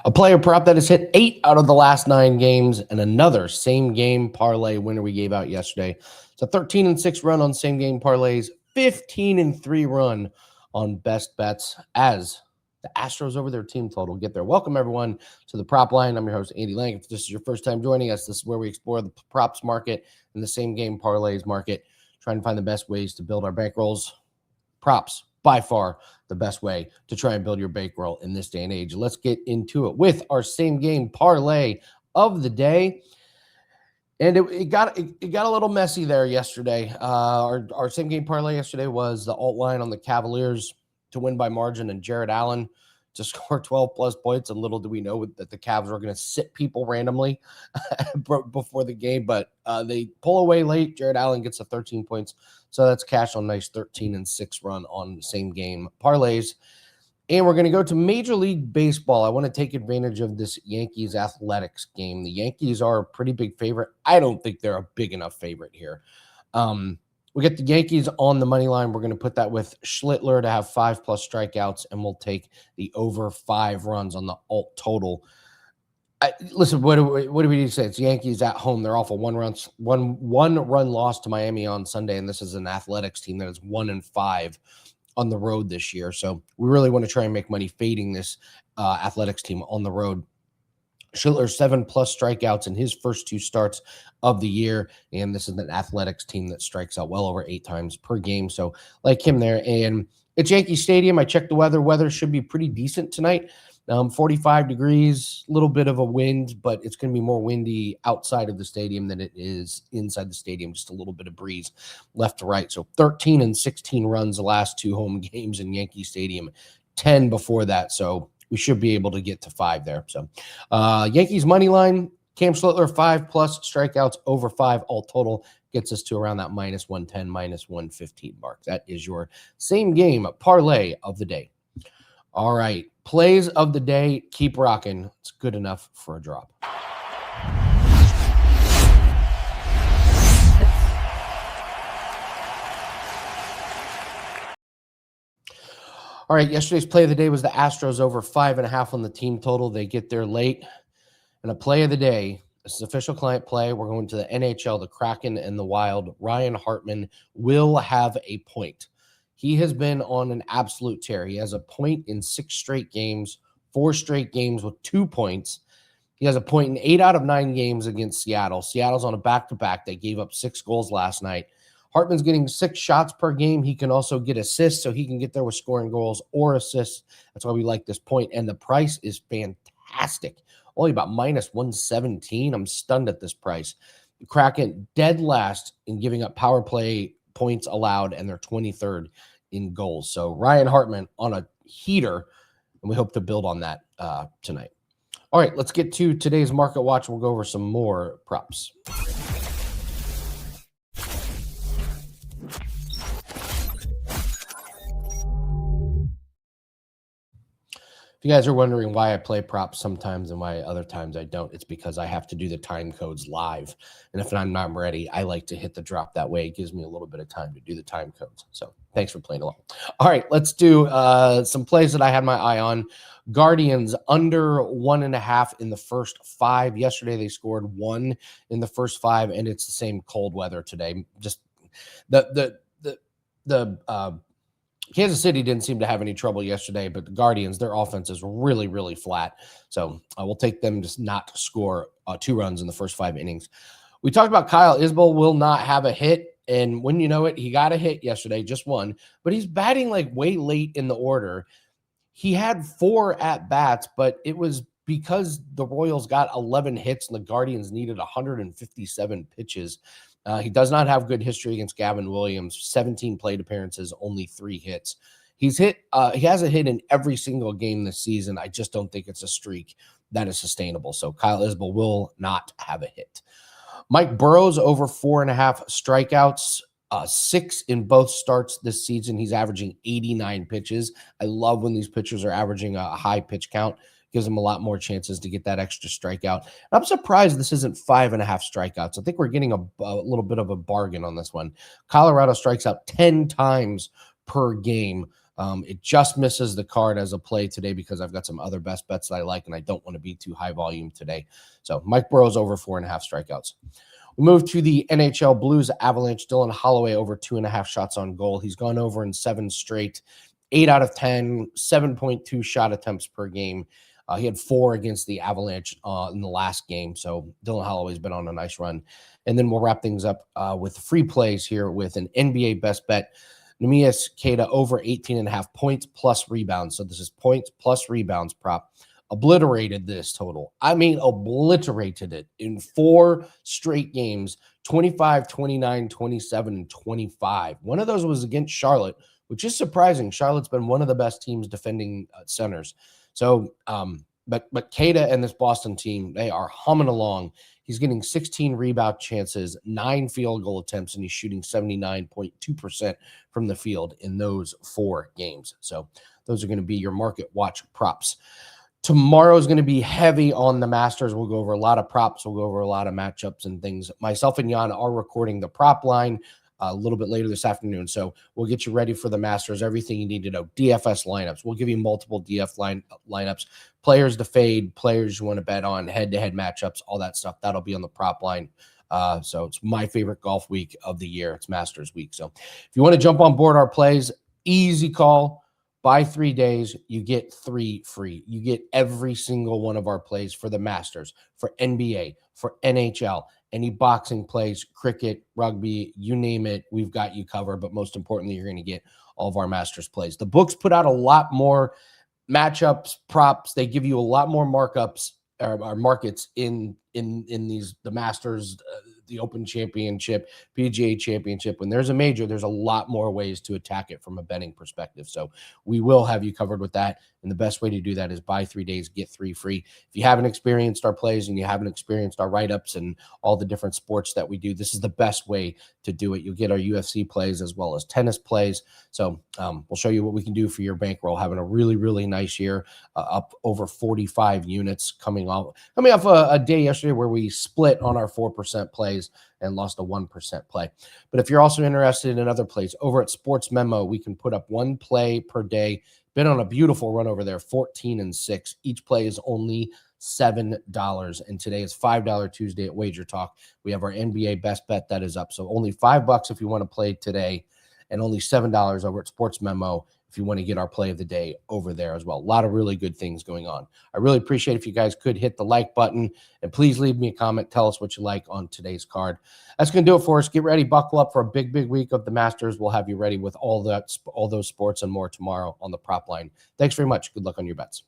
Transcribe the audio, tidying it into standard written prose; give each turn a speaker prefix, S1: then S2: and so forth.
S1: A player prop that has hit 8 out of the last 9 games, and another same game parlay winner we gave out yesterday. It's a 13-6 run on same game parlays, 15-3 run on best bets as the Astros over their team total get there. Welcome everyone to the Prop Line. I'm your host Andy Lang. If this is your first time joining us, this is where we explore the props market and the same game parlays market, trying to find the best ways to build our bankrolls. Props, by far the best way to try and build your bankroll in this day and age. Let's get into it with our same game parlay of the day. And it got a little messy there yesterday. Our same game parlay yesterday was the alt line on the Cavaliers to win by margin and Jared Allen to score 12 plus points. And little do we know that the Cavs were going to sit people randomly before the game, but they pull away late. Jared Allen gets a 13 points. So that's cash on nice 13-6 run on the same game parlays. And we're going to go to Major League Baseball. I want to take advantage of this Yankees Athletics game. The Yankees are a pretty big favorite. I don't think they're a big enough favorite here. We get the Yankees on the money line. We're going to put that with Schlittler to have 5+ strikeouts, and we'll take the over 5 runs on the alt total. Listen, what do we need to say? It's Yankees at home. They're off a one run loss to Miami on Sunday, and this is an Athletics team that is 1-5 on the road this year. So we really want to try and make money fading this Athletics team on the road. Schlittler 7+ strikeouts in his first 2 starts of the year, and this is an Athletics team that strikes out well over 8 times per game. So like him there, and it's Yankee Stadium. I checked the weather. Weather should be pretty decent tonight. 45 degrees, a little bit of a wind, but it's going to be more windy outside of the stadium than it is inside the stadium. Just a little bit of breeze left to right. So 13-16 runs the last 2 home games in Yankee Stadium, 10 before that. So we should be able to get to 5 there. So Yankees money line, Cam Schlittler, 5+ strikeouts, over 5 all total, gets us to around that -110, -115 mark. That is your same game parlay of the day. All right, plays of the day, keep rocking. It's good enough for a drop. All right, yesterday's play of the day was the Astros over 5.5 on the team total. They get there late. And a play of the day, this is official client play. We're going to the NHL, the Kraken and the Wild. Ryan Hartman will have a point. He has been on an absolute tear. He has a point in 6 straight games, 4 straight games with 2 points. He has a point in 8 out of 9 games against Seattle. Seattle's on a back-to-back. They gave up 6 goals last night. Hartman's getting 6 shots per game. He can also get assists, so he can get there with scoring goals or assists. That's why we like this point. And the price is fantastic. Only about -117. I'm stunned at this price. The Kraken dead last in giving up power play points allowed, and they're 23rd in goals. So Ryan Hartman on a heater, and we hope to build on that tonight. All right, let's get to today's market watch. We'll go over some more props. If you guys are wondering why I play props sometimes and why other times I don't, it's because I have to do the time codes live. And if I'm not ready, I like to hit the drop that way. It gives me a little bit of time to do the time codes. So thanks for playing along. All right, let's do some plays that I had my eye on. Guardians under 1.5 in the first 5. Yesterday they scored 1 in the first 5, and it's the same cold weather today. Just the Kansas City didn't seem to have any trouble yesterday, but the Guardians, their offense is really, really flat. So I will take them just not to score 2 runs in the first 5 innings. We talked about Kyle Isbell will not have a hit, and when you know it, he got a hit yesterday, just 1, but he's batting like way late in the order. He had 4 at-bats, but it was because the Royals got 11 hits and the Guardians needed 157 pitches. He does not have good history against Gavin Williams. 17 plate appearances, only 3 hits. He's hit. He has a hit in every single game this season. I just don't think it's a streak that is sustainable. So Kyle Isbell will not have a hit. Mike Burrows over 4.5 strikeouts, 6 in both starts this season. He's averaging 89 pitches. I love when these pitchers are averaging a high pitch count. Gives them a lot more chances to get that extra strikeout. I'm surprised this isn't 5.5 strikeouts. I think we're getting a little bit of a bargain on this one. Colorado strikes out 10 times per game. It just misses the card as a play today because I've got some other best bets that I like, and I don't want to be too high volume today. So Mike Burrow's over 4.5 strikeouts. We move to the NHL Blues Avalanche. Dylan Holloway over 2.5 shots on goal. He's gone over in 7 straight, 8 out of 10, 7.2 shot attempts per game. He had 4 against the Avalanche in the last game. So Dylan Holloway's been on a nice run. And then we'll wrap things up with free plays here with an NBA best bet. Neemias Queta over 18.5 points plus rebounds. So this is points plus rebounds prop. Obliterated this total. I mean, obliterated it in 4 straight games, 25, 29, 27, and 25. One of those was against Charlotte, which is surprising. Charlotte's been one of the best teams defending centers. So, but Queta and this Boston team, they are humming along. He's getting 16 rebound chances, 9 field goal attempts, and he's shooting 79.2% from the field in those 4 games. So those are going to be your market watch props. Tomorrow is going to be heavy on the Masters. We'll go over a lot of props. We'll go over a lot of matchups and things. Myself and Jan are recording the prop line a little bit later this afternoon. So we'll get you ready for the Masters, everything you need to know. DFS lineups. We'll give you multiple lineups, players to fade, players you want to bet on, head-to-head matchups, all that stuff. That'll be on the prop line. So it's my favorite golf week of the year. It's Masters week. So if you want to jump on board our plays, easy call. Buy 3 days, you get 3 free. You get every single one of our plays for the Masters, for NBA, for NHL, any boxing plays, cricket, rugby, you name it, we've got you covered. But most importantly, you're going to get all of our Masters plays. The books put out a lot more matchups, props. They give you a lot more markups or markets in these the Masters, the Open Championship, PGA Championship. When there's a major, there's a lot more ways to attack it from a betting perspective. So we will have you covered with that. And the best way to do that is buy 3 days, get 3 free. If you haven't experienced our plays and you haven't experienced our write-ups and all the different sports that we do, this is the best way to do it. You'll get our UFC plays as well as tennis plays. So we'll show you what we can do for your bankroll. Having a really, really nice year, up over 45 units coming off a day yesterday where we split on our 4% plays and lost a 1% play. But if you're also interested in other plays, over at Sports Memo, we can put up 1 play per day. Been on a beautiful run over there, 14-6. Each play is only $7. And today is $5 Tuesday at Wager Talk. We have our NBA best bet that is up. So only $5 if you want to play today, and only $7 over at Sports Memo if you want to get our play of the day over there as well. A lot of really good things going on. I really appreciate if you guys could hit the like button, and please leave me a comment. Tell us what you like on today's card. That's going to do it for us. Get ready, buckle up for a big, big week of the Masters. We'll have you ready with all those sports and more tomorrow on the prop line. Thanks very much. Good luck on your bets.